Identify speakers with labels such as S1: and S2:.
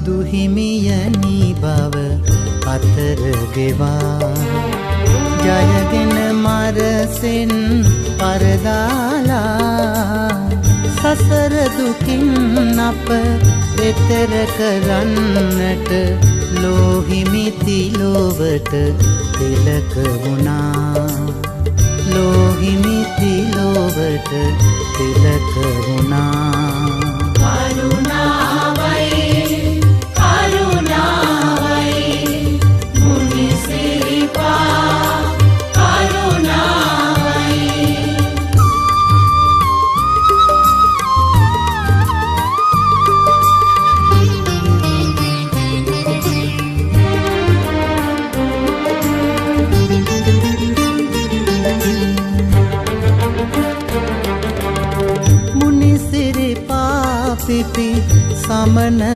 S1: දුහිමියනි බව අතර ගෙවා ජයගෙන මරසෙන් පරදාලා සසර දුකින් අප එතර කරන්නට ලෝහිමිති ලෝවට තිලක වුණා ලෝහිමිති ලෝවට තිලක වුණා පිපි සමන